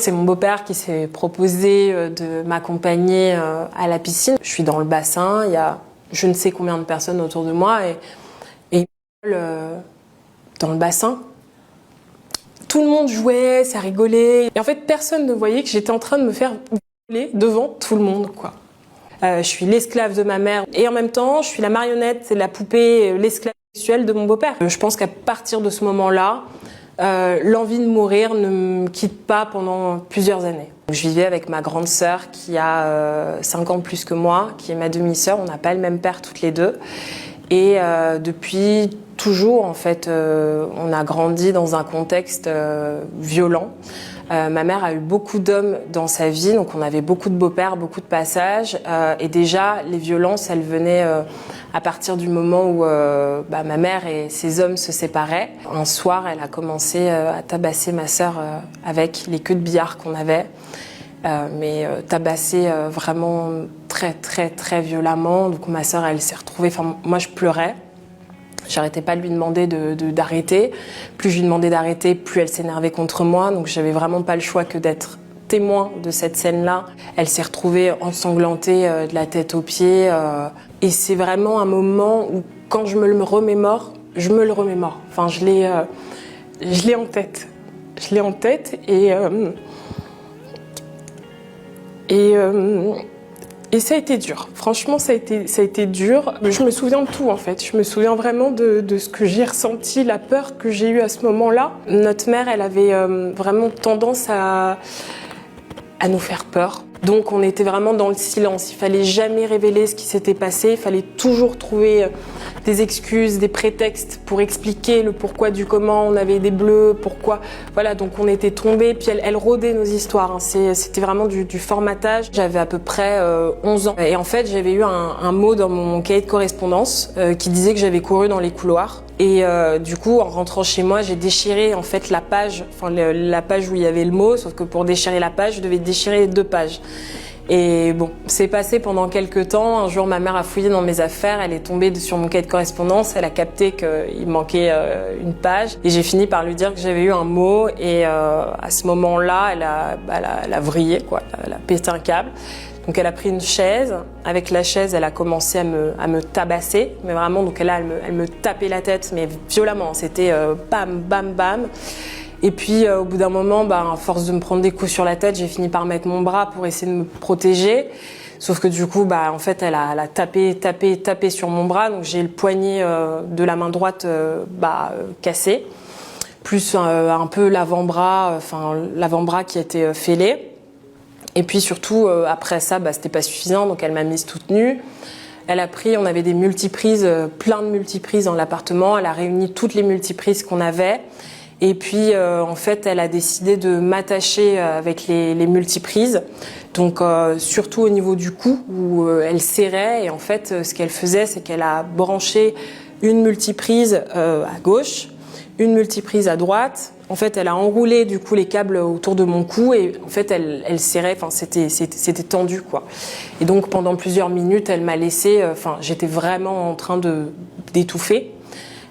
c'est mon beau-père qui s'est proposé de m'accompagner à la piscine. Je suis dans le bassin, il y a je ne sais combien de personnes autour de moi et dans le bassin. Tout le monde jouait, ça rigolait. Et en fait, personne ne voyait que j'étais en train de me faire violer devant tout le monde, quoi. Je suis l'esclave de ma mère et en même temps, je suis la marionnette, la poupée, l'esclave sexuelle de mon beau-père. Je pense qu'à partir de ce moment-là, l'envie de mourir ne me quitte pas pendant plusieurs années. Je vivais avec ma grande sœur qui a 5 ans de plus que moi, qui est ma demi-sœur. On n'a pas le même père toutes les deux. Et depuis toujours, en fait, on a grandi dans un contexte violent. Ma mère a eu beaucoup d'hommes dans sa vie, donc on avait beaucoup de beaux-pères, beaucoup de passages. Et déjà, les violences, elles venaient à partir du moment où ma mère et ses hommes se séparaient. Un soir, elle a commencé à tabasser ma sœur avec les queues de billard qu'on avait. Mais tabasser vraiment très très très violemment. Donc ma sœur, elle s'est retrouvée, enfin moi je pleurais. J'arrêtais pas de lui demander d'arrêter. Plus je lui demandais d'arrêter, plus elle s'énervait contre moi. Donc j'avais vraiment pas le choix que d'être témoin de cette scène-là. Elle s'est retrouvée ensanglantée de la tête aux pieds. Et c'est vraiment un moment où, quand je me le remémore, je me le remémore. Enfin, je l'ai en tête. Je l'ai en tête et ça a été dur. Franchement, ça a été dur. Je me souviens de tout, en fait. Je me souviens vraiment de ce que j'ai ressenti, la peur que j'ai eue à ce moment-là. Notre mère, elle avait vraiment tendance à nous faire peur. Donc, on était vraiment dans le silence. Il fallait jamais révéler ce qui s'était passé. Il fallait toujours trouver des excuses, des prétextes pour expliquer le pourquoi du comment. On avait des bleus, pourquoi. Voilà, donc on était tombés. Puis elle rodait nos histoires. Hein. C'était vraiment du formatage. J'avais à peu près 11 ans. Et en fait, j'avais eu un mot dans mon cahier de correspondance qui disait que j'avais couru dans les couloirs. Et du coup, en rentrant chez moi, j'ai déchiré en fait la page où il y avait le mot, sauf que pour déchirer la page, je devais déchirer les 2 pages. Et bon, c'est passé pendant quelques temps. Un jour, ma mère a fouillé dans mes affaires, elle est tombée sur mon cahier de correspondance, elle a capté qu'il manquait une page. Et j'ai fini par lui dire que j'avais eu un mot. Et à ce moment-là, elle a vrillé, quoi. Elle a pété un câble. Donc elle a pris une chaise. Avec la chaise, elle a commencé à me tabasser. Mais vraiment, donc elle me tapait la tête, mais violemment. C'était bam, bam, bam. Et puis au bout d'un moment, à force de me prendre des coups sur la tête, j'ai fini par mettre mon bras pour essayer de me protéger. Sauf que du coup, en fait, elle a tapé sur mon bras. Donc j'ai le poignet de la main droite cassé, plus un peu l'avant-bras qui était fêlé. Et puis surtout, après ça, c'était pas suffisant, donc elle m'a mise toute nue. Elle a pris, on avait des multiprises, plein de multiprises dans l'appartement. Elle a réuni toutes les multiprises qu'on avait. Et puis, en fait, elle a décidé de m'attacher avec les multiprises. Donc, surtout au niveau du cou, où elle serrait. Et en fait, ce qu'elle faisait, c'est qu'elle a branché une multiprise à gauche, une multiprise à droite. En fait, elle a enroulé du coup les câbles autour de mon cou et en fait, elle serrait. Enfin, c'était tendu, quoi. Et donc, pendant plusieurs minutes, elle m'a laissé. J'étais vraiment en train d'étouffer.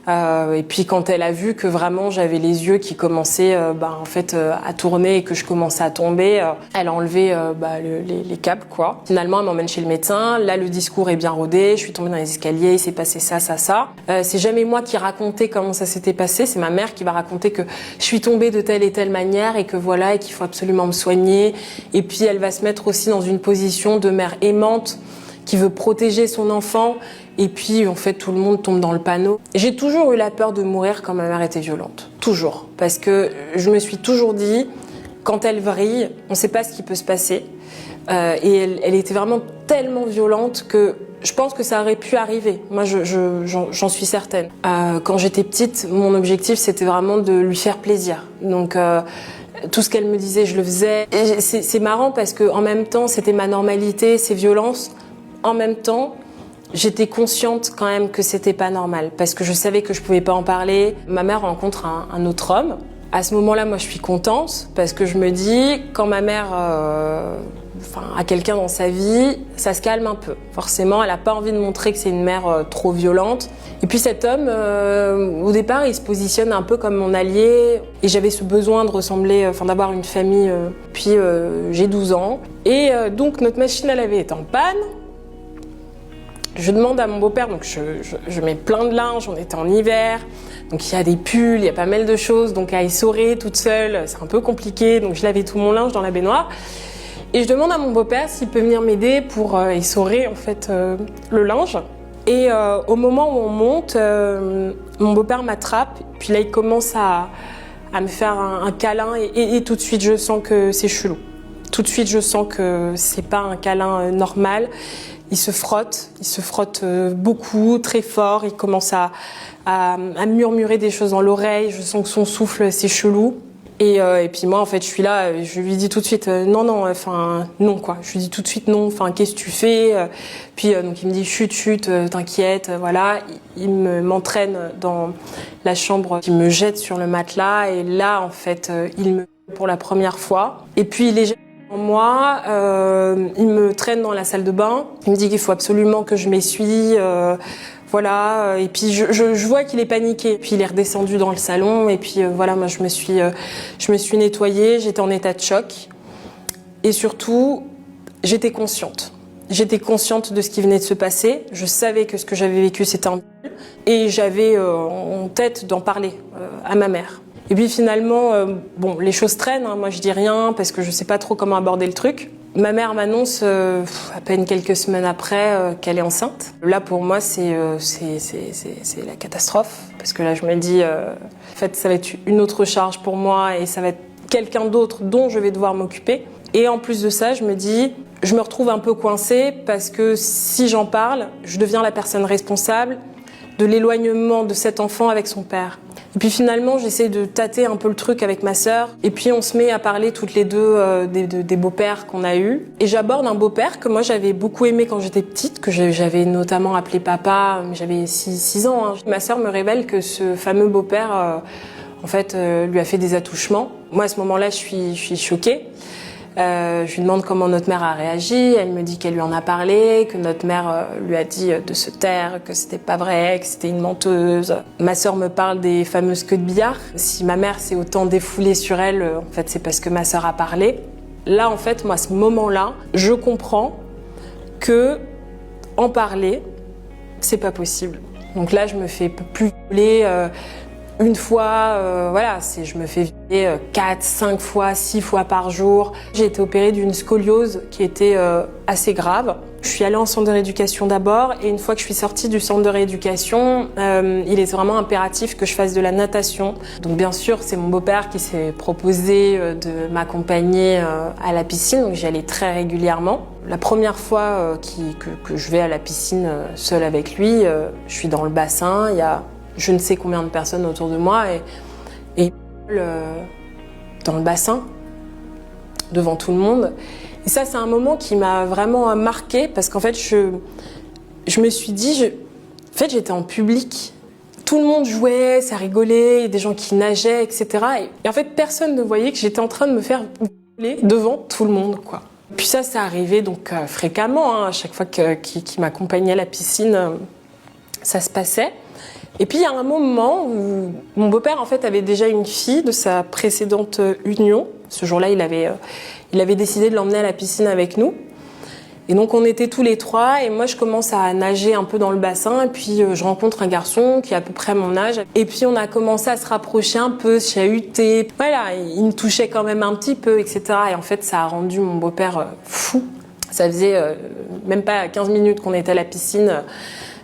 Et puis quand elle a vu que vraiment j'avais les yeux qui commençaient à tourner et que je commençais à tomber, elle a enlevé les câbles, quoi. Finalement, elle m'emmène chez le médecin. Là, le discours est bien rodé. Je suis tombée dans les escaliers. Il s'est passé ça. C'est jamais moi qui racontais comment ça s'était passé. C'est ma mère qui va raconter que je suis tombée de telle et telle manière et que voilà, et qu'il faut absolument me soigner. Et puis elle va se mettre aussi dans une position de mère aimante qui veut protéger son enfant. Et puis, en fait, tout le monde tombe dans le panneau. J'ai toujours eu la peur de mourir quand ma mère était violente. Toujours. Parce que je me suis toujours dit, quand elle vrille, on ne sait pas ce qui peut se passer. Et elle était vraiment tellement violente que je pense que ça aurait pu arriver. Moi, j'en suis certaine. Quand j'étais petite, mon objectif, c'était vraiment de lui faire plaisir. Donc, tout ce qu'elle me disait, je le faisais. Et c'est marrant parce que en même temps, c'était ma normalité, ces violences. En même temps, j'étais consciente quand même que c'était pas normal parce que je savais que je pouvais pas en parler. Ma mère rencontre un autre homme À ce moment-là, moi, je suis contente parce que je me dis, quand ma mère a quelqu'un dans sa vie, ça se calme un peu. Forcément, elle n'a pas envie de montrer que c'est une mère trop violente. Et puis cet homme, au départ, il se positionne un peu comme mon allié. Et j'avais ce besoin de ressembler, d'avoir une famille. Puis j'ai 12 ans. Et donc notre machine à laver est en panne. Je demande à mon beau-père, donc je mets plein de linge, on était en hiver. Donc il y a des pulls, il y a pas mal de choses. Donc à essorer toute seule, c'est un peu compliqué. Donc je lavais tout mon linge dans la baignoire. Et je demande à mon beau-père s'il peut venir m'aider pour essorer en fait le linge. Et au moment où on monte, mon beau-père m'attrape. Puis là il commence à me faire un câlin et tout de suite je sens que c'est chelou. Tout de suite je sens que c'est pas un câlin normal. Il se frotte beaucoup, très fort. Il commence à murmurer des choses dans l'oreille. Je sens que son souffle, c'est chelou. Et puis moi, en fait, je suis là. Je lui dis tout de suite non, quoi. Je lui dis tout de suite non. Qu'est-ce que tu fais? Puis donc il me dit chut, t'inquiète, voilà. Il m'entraîne dans la chambre, il me jette sur le matelas. Et là, en fait, il me pour la première fois. Et puis il est moi, il me traîne dans la salle de bain. Il me dit qu'il faut absolument que je m'essuie, voilà. Et puis je vois qu'il est paniqué. Puis il est redescendu dans le salon. Et puis voilà, moi je me suis nettoyée. J'étais en état de choc. Et surtout, j'étais consciente. J'étais consciente de ce qui venait de se passer. Je savais que ce que j'avais vécu c'était un et j'avais en tête d'en parler à ma mère. Et puis finalement, les choses traînent, hein. Moi je dis rien parce que je sais pas trop comment aborder le truc. Ma mère m'annonce à peine quelques semaines après qu'elle est enceinte. Là pour moi c'est la catastrophe parce que là je me dis en fait ça va être une autre charge pour moi et ça va être quelqu'un d'autre dont je vais devoir m'occuper. Et en plus de ça, je me dis je me retrouve un peu coincée parce que si j'en parle, je deviens la personne responsable de l'éloignement de cet enfant avec son père. Et puis finalement, j'essaie de tâter un peu le truc avec ma sœur. Et puis on se met à parler toutes les deux des beaux-pères qu'on a eus. Et j'aborde un beau-père que moi j'avais beaucoup aimé quand j'étais petite, que j'avais notamment appelé papa, j'avais 6 ans. Hein. Ma sœur me révèle que ce fameux beau-père, lui a fait des attouchements. Moi à ce moment-là, je suis choquée. Je lui demande comment notre mère a réagi. Elle me dit qu'elle lui en a parlé, que notre mère lui a dit de se taire, que c'était pas vrai, que c'était une menteuse. Ma sœur me parle des fameuses queues de billard. Si ma mère s'est autant défoulée sur elle, en fait, c'est parce que ma sœur a parlé. Là, en fait, moi, à ce moment-là, je comprends que en parler, c'est pas possible. Donc là, je me fais plus violer. Une fois, je me fais violer 4, 5 fois, 6 fois par jour. J'ai été opérée d'une scoliose qui était assez grave. Je suis allée en centre de rééducation d'abord et une fois que je suis sortie du centre de rééducation, il est vraiment impératif que je fasse de la natation. Donc bien sûr, c'est mon beau-père qui s'est proposé de m'accompagner à la piscine, donc j'y allais très régulièrement. La première fois que je vais à la piscine seule avec lui, je suis dans le bassin, il y a je ne sais combien de personnes autour de moi et dans le bassin, devant tout le monde. Et ça, c'est un moment qui m'a vraiment marquée parce qu'en fait, je me suis dit, j'étais en public. Tout le monde jouait, ça rigolait, il y a des gens qui nageaient, etc. Et en fait, personne ne voyait que j'étais en train de me faire violer devant tout le monde, quoi. Puis ça arrivait donc fréquemment, hein, à chaque fois qu'il m'accompagnait à la piscine, ça se passait. Et puis il y a un moment où mon beau-père en fait avait déjà une fille de sa précédente union. Ce jour-là, il avait décidé de l'emmener à la piscine avec nous. Et donc on était tous les trois et moi je commence à nager un peu dans le bassin et puis je rencontre un garçon qui a à peu près mon âge. Et puis on a commencé à se rapprocher un peu, se chahuter. Voilà, il me touchait quand même un petit peu, etc. Et en fait ça a rendu mon beau-père fou. Ça faisait même pas 15 minutes qu'on était à la piscine.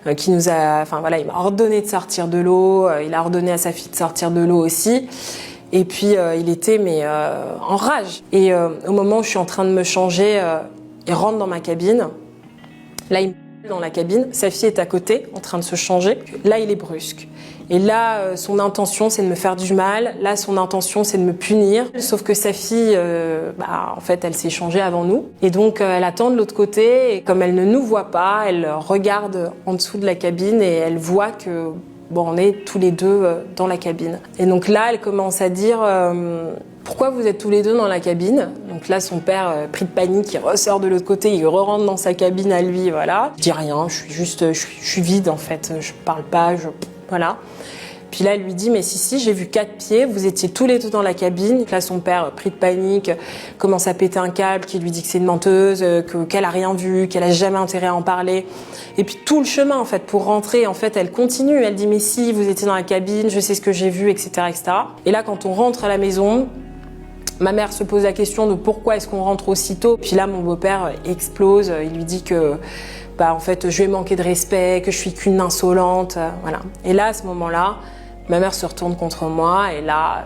Il m'a ordonné de sortir de l'eau, il a ordonné à sa fille de sortir de l'eau aussi. Et puis il était en rage. Et au moment où je suis en train de me changer, il rentre dans ma cabine. Là, il me dans la cabine, sa fille est à côté, en train de se changer. Là, il est brusque. Et là, son intention, c'est de me faire du mal. Là, son intention, c'est de me punir. Sauf que sa fille, en fait, elle s'est changée avant nous. Et donc, elle attend de l'autre côté. Et comme elle ne nous voit pas, elle regarde en dessous de la cabine et elle voit que bon, on est tous les deux dans la cabine. Et donc là, elle commence à dire pourquoi vous êtes tous les deux dans la cabine? Donc là, son père, pris de panique, il ressort de l'autre côté, il re-rentre dans sa cabine à lui, voilà. Je dis rien, je suis vide en fait, je parle pas, voilà. Puis là, elle lui dit, mais si, j'ai vu 4 pieds, vous étiez tous les deux dans la cabine. Là, son père, pris de panique, commence à péter un câble, qui lui dit que c'est une menteuse, qu'elle a rien vu, qu'elle a jamais intérêt à en parler. Et puis tout le chemin, en fait, pour rentrer, en fait, elle continue. Elle dit, mais si, vous étiez dans la cabine, je sais ce que j'ai vu, etc., etc. Et là, quand on rentre à la maison, ma mère se pose la question de pourquoi est-ce qu'on rentre aussitôt. Puis là, mon beau-père explose, il lui dit que, en fait, je lui ai manqué de respect, que je suis qu'une insolente, voilà. Et là, à ce moment-là, ma mère se retourne contre moi et là,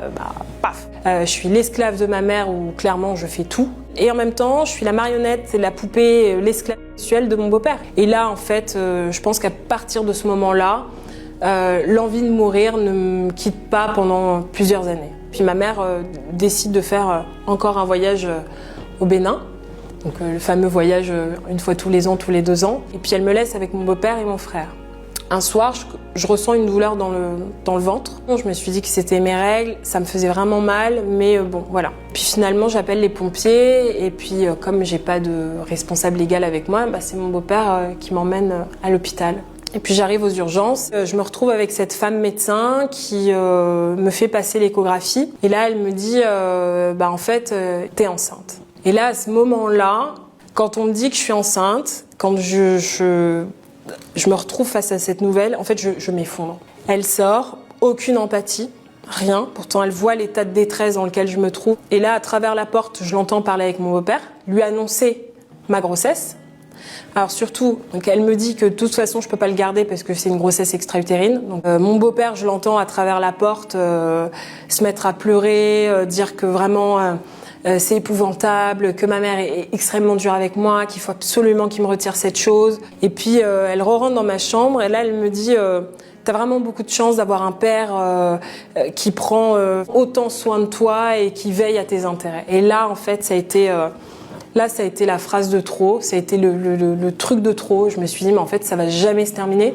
paf. Je suis l'esclave de ma mère où clairement je fais tout. Et en même temps, je suis la marionnette, la poupée, l'esclave sexuelle de mon beau-père. Et là, en fait, je pense qu'à partir de ce moment-là, l'envie de mourir ne me quitte pas pendant plusieurs années. Puis ma mère décide de faire encore un voyage au Bénin. Donc le fameux voyage une fois tous les ans, tous les 2 ans. Et puis elle me laisse avec mon beau-père et mon frère. Un soir, je ressens une douleur dans le ventre. Je me suis dit que c'était mes règles, ça me faisait vraiment mal, mais bon, voilà. Puis finalement, j'appelle les pompiers et puis comme j'ai pas de responsable légal avec moi, c'est mon beau-père qui m'emmène à l'hôpital. Et puis j'arrive aux urgences, je me retrouve avec cette femme médecin qui me fait passer l'échographie. Et là, elle me dit, en fait, t'es enceinte. Et là, à ce moment-là, quand on me dit que je suis enceinte, quand je me retrouve face à cette nouvelle, en fait, je m'effondre. Elle sort, aucune empathie, rien. Pourtant, elle voit l'état de détresse dans lequel je me trouve. Et là, à travers la porte, je l'entends parler avec mon beau-père, lui annoncer ma grossesse. Alors surtout, donc elle me dit que de toute façon, je peux pas le garder parce que c'est une grossesse extra-utérine. Donc mon beau-père, je l'entends à travers la porte se mettre à pleurer, dire que vraiment c'est épouvantable, que ma mère est extrêmement dure avec moi, qu'il faut absolument qu'il me retire cette chose. Et puis elle re-rentre dans ma chambre et là elle me dit t'as vraiment beaucoup de chance d'avoir un père qui prend autant soin de toi et qui veille à tes intérêts. Et là en fait ça a été la phrase de trop, ça a été le truc de trop. Je me suis dit mais en fait ça va jamais se terminer.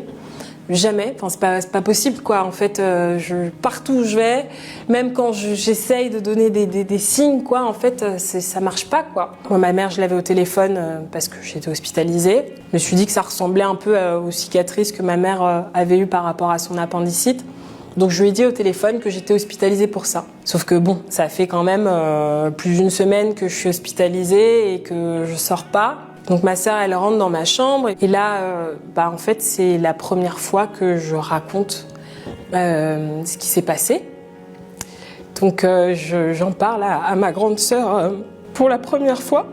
Jamais, enfin c'est pas possible quoi. En fait, partout où je vais, même quand j'essaye de donner des signes quoi, en fait ça marche pas quoi. Moi, ma mère, je l'avais au téléphone parce que j'étais hospitalisée. Je me suis dit que ça ressemblait un peu aux cicatrices que ma mère avait eues par rapport à son appendicite. Donc je lui ai dit au téléphone que j'étais hospitalisée pour ça. Sauf que bon, ça fait quand même plus d'1 semaine que je suis hospitalisée et que je sors pas. Donc ma sœur, elle rentre dans ma chambre et là, en fait, c'est la première fois que je raconte ce qui s'est passé. Donc j'en parle à ma grande sœur pour la première fois.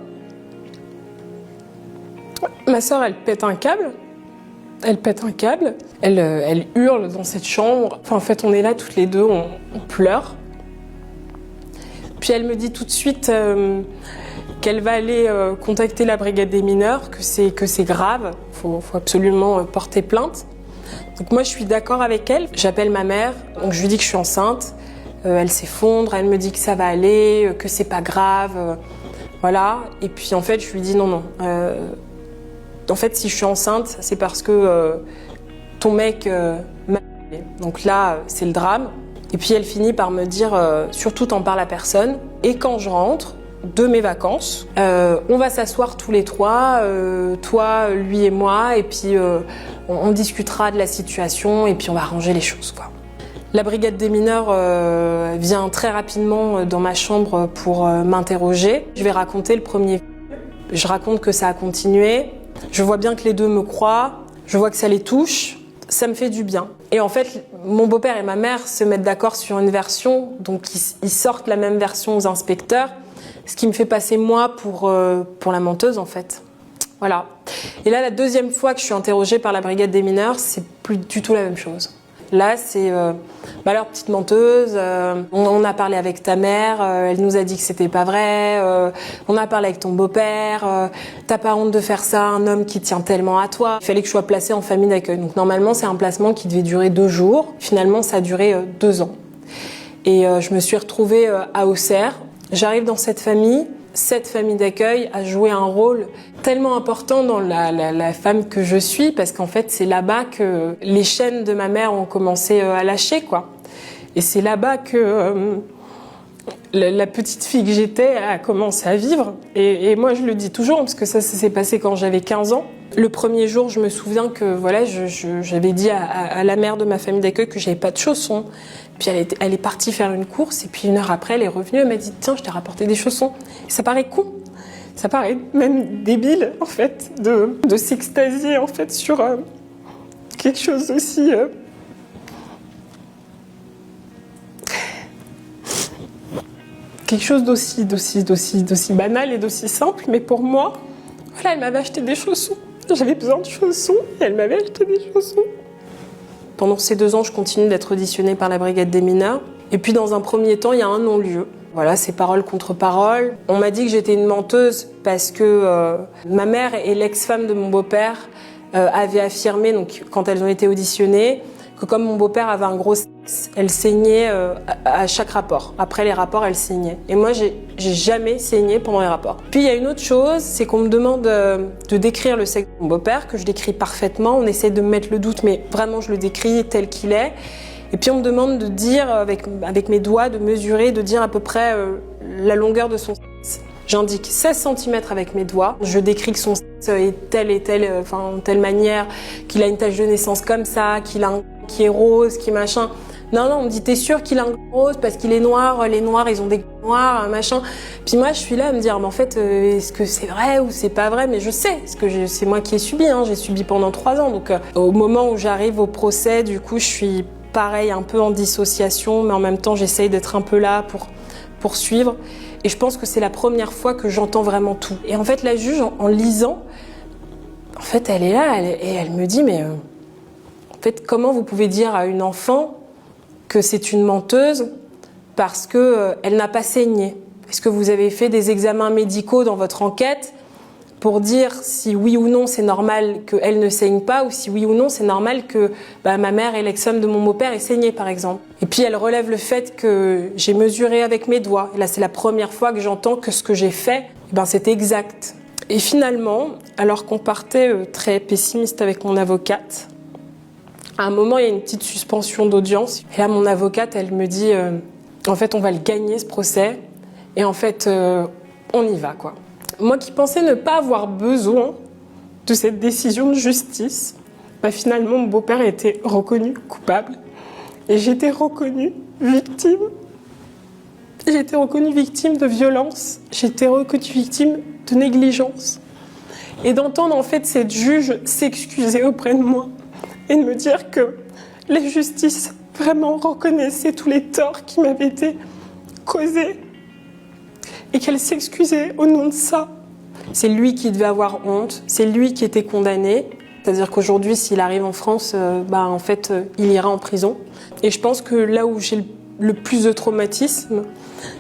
Ma sœur, elle pète un câble. Elle hurle dans cette chambre. Enfin, en fait, on est là toutes les deux, on pleure. Puis elle me dit tout de suite qu'elle va aller contacter la brigade des mineurs, que c'est grave, faut absolument porter plainte. Donc moi je suis d'accord avec elle, j'appelle ma mère, donc je lui dis que je suis enceinte, elle s'effondre, elle me dit que ça va aller, que c'est pas grave, voilà. Et puis en fait je lui dis non, en fait si je suis enceinte c'est parce que ton mec m'a violée. Donc là c'est le drame. Et puis elle finit par me dire surtout t'en parles à personne. Et quand je rentre de mes vacances, on va s'asseoir tous les trois, toi, lui et moi, et puis on discutera de la situation et puis on va arranger les choses, quoi. La brigade des mineurs vient très rapidement dans ma chambre pour m'interroger. Je vais raconter le premier. Je raconte que ça a continué. Je vois bien que les deux me croient. Je vois que ça les touche. Ça me fait du bien. Et en fait, mon beau-père et ma mère se mettent d'accord sur une version, donc ils sortent la même version aux inspecteurs, ce qui me fait passer moi pour la menteuse en fait. Voilà. Et là, la deuxième fois que je suis interrogée par la brigade des mineurs, c'est plus du tout la même chose. Là, c'est alors petite menteuse, on a parlé avec ta mère, elle nous a dit que c'était pas vrai, on a parlé avec ton beau-père, t'as pas honte de faire ça, un homme qui tient tellement à toi. Il fallait que je sois placée en famille d'accueil. Donc normalement, c'est un placement qui devait durer 2 jours. Finalement, ça a duré 2 ans. Et je me suis retrouvée à Auxerre. J'arrive dans cette famille. cette famille d'accueil a joué un rôle tellement important dans la femme que je suis, parce qu'en fait, c'est là-bas que les chaînes de ma mère ont commencé à lâcher, quoi. Et c'est là-bas que la petite fille que j'étais a commencé à vivre. Et moi, je le dis toujours, parce que ça s'est passé quand j'avais 15 ans. Le premier jour, je me souviens que voilà, j'avais dit à la mère de ma famille d'accueil que j'avais pas de chaussons. Puis elle est partie faire une course, et puis 1 heure après, elle est revenue, elle m'a dit « Tiens, je t'ai rapporté des chaussons ». Ça paraît con, ça paraît même débile, en fait, de s'extasier, en fait, sur quelque chose d'aussi... quelque chose d'aussi banal et d'aussi simple, mais pour moi, voilà, elle m'avait acheté des chaussons. J'avais besoin de chaussons, et elle m'avait acheté des chaussons. Pendant ces 2 ans, je continue d'être auditionnée par la brigade des mineurs. Et puis dans un premier temps, il y a un non-lieu. Voilà, c'est parole contre parole. On m'a dit que j'étais une menteuse parce que ma mère et l'ex-femme de mon beau-père avaient affirmé, donc, quand elles ont été auditionnées, que comme mon beau-père avait un gros sexe, elle saignait à chaque rapport. Après les rapports, elle saignait. Et moi, j'ai jamais saigné pendant les rapports. Puis il y a une autre chose, c'est qu'on me demande de décrire le sexe de mon beau-père, que je décris parfaitement. On essaie de me mettre le doute, mais vraiment, je le décris tel qu'il est. Et puis on me demande de dire, avec mes doigts, de mesurer, de dire à peu près la longueur de son sexe. J'indique 16 cm avec mes doigts. Je décris que son sexe est telle et telle, telle manière, qu'il a une tache de naissance comme ça, qu'il a un qui est rose, qui machin. Non, on me dit, t'es sûr qu'il a un rose parce qu'il est noir, les noirs, ils ont des noirs, machin. Puis moi, je suis là à me dire, mais en fait, est-ce que c'est vrai ou c'est pas vrai? Mais je sais, parce que c'est moi qui ai subi, hein. J'ai subi pendant 3 ans. Donc, au moment où j'arrive au procès, du coup, je suis pareil, un peu en dissociation, mais en même temps, j'essaye d'être un peu là pour poursuivre. Et je pense que c'est la première fois que j'entends vraiment tout. Et en fait, la juge, en lisant, en fait, elle est là, et elle me dit, mais... En fait, comment vous pouvez dire à une enfant que c'est une menteuse parce qu'elle n'a pas saigné? Est-ce que vous avez fait des examens médicaux dans votre enquête pour dire si oui ou non c'est normal qu'elle ne saigne pas, ou si oui ou non c'est normal que ma mère et l'ex-femme de mon beau-père aient saigné, par exemple? Et puis elle relève le fait que j'ai mesuré avec mes doigts. Et là, c'est la première fois que j'entends que ce que j'ai fait, c'est exact. Et finalement, alors qu'on partait très pessimiste avec mon avocate, à un moment, il y a une petite suspension d'audience. Et là, mon avocate, elle me dit, en fait, on va le gagner, ce procès. Et en fait, on y va, quoi. Moi qui pensais ne pas avoir besoin de cette décision de justice, finalement, mon beau-père a été reconnu coupable. Et j'ai été reconnue victime. J'ai été reconnue victime de violence. J'ai été reconnue victime de négligence. Et d'entendre, en fait, cette juge s'excuser auprès de moi, et de me dire que la justice vraiment reconnaissait tous les torts qui m'avaient été causés et qu'elle s'excusait au nom de ça. C'est lui qui devait avoir honte, c'est lui qui était condamné. C'est-à-dire qu'aujourd'hui, s'il arrive en France, en fait, il ira en prison. Et je pense que là où j'ai le plus de traumatisme,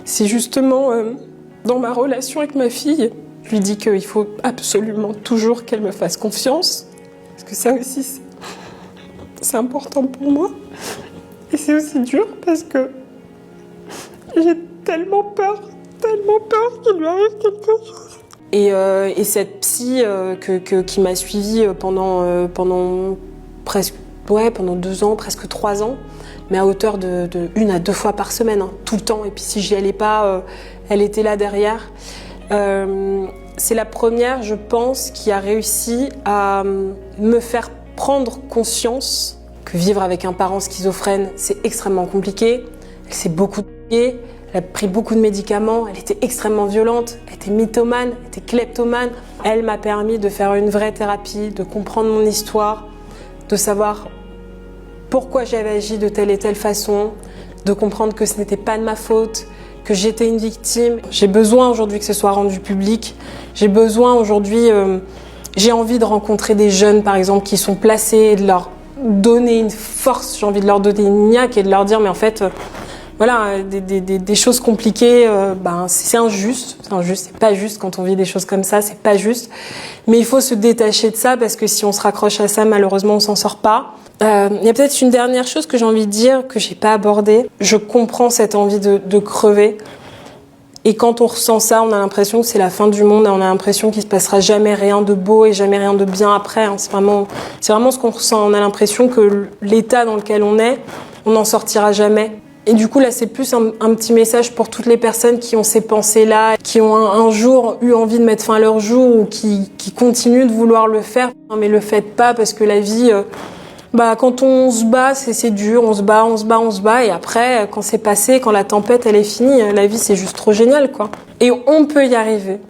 c'est justement dans ma relation avec ma fille. Je lui dis qu'il faut absolument toujours qu'elle me fasse confiance, parce que ça aussi, c'est important pour moi. Et c'est aussi dur parce que j'ai tellement peur qu'il lui arrive quelque chose. Et cette psy qui m'a suivie pendant pendant 2 ans, presque 3 ans, mais à hauteur de 1 à 2 fois par semaine, hein, tout le temps. Et puis si j'y allais pas, elle était là derrière. C'est la première, je pense, qui a réussi à me faire prendre conscience que vivre avec un parent schizophrène, c'est extrêmement compliqué. Elle s'est beaucoup droguée, elle a pris beaucoup de médicaments, elle était extrêmement violente, elle était mythomane, elle était kleptomane. Elle m'a permis de faire une vraie thérapie, de comprendre mon histoire, de savoir pourquoi j'avais agi de telle et telle façon, de comprendre que ce n'était pas de ma faute, que j'étais une victime. J'ai besoin aujourd'hui que ce soit rendu public. J'ai besoin aujourd'hui, j'ai envie de rencontrer des jeunes, par exemple, qui sont placés, et de leur donner une force, j'ai envie de leur donner une niaque et de leur dire, mais en fait, voilà, des choses compliquées, c'est injuste, c'est pas juste quand on vit des choses comme ça, c'est pas juste. Mais il faut se détacher de ça, parce que si on se raccroche à ça, malheureusement, on s'en sort pas. Il y a peut-être une dernière chose que j'ai envie de dire, que j'ai pas abordée. Je comprends cette envie de crever. Et quand on ressent ça, on a l'impression que c'est la fin du monde, et on a l'impression qu'il se passera jamais rien de beau et jamais rien de bien après. Hein. C'est vraiment ce qu'on ressent. On a l'impression que l'état dans lequel on est, on n'en sortira jamais. Et du coup, là, c'est plus un petit message pour toutes les personnes qui ont ces pensées-là, qui ont un jour eu envie de mettre fin à leur jour ou qui continuent de vouloir le faire. Non, mais le faites pas parce que la vie... quand on se bat, c'est dur, on se bat, et après, quand c'est passé, quand la tempête, elle est finie, la vie, c'est juste trop génial, quoi. Et on peut y arriver.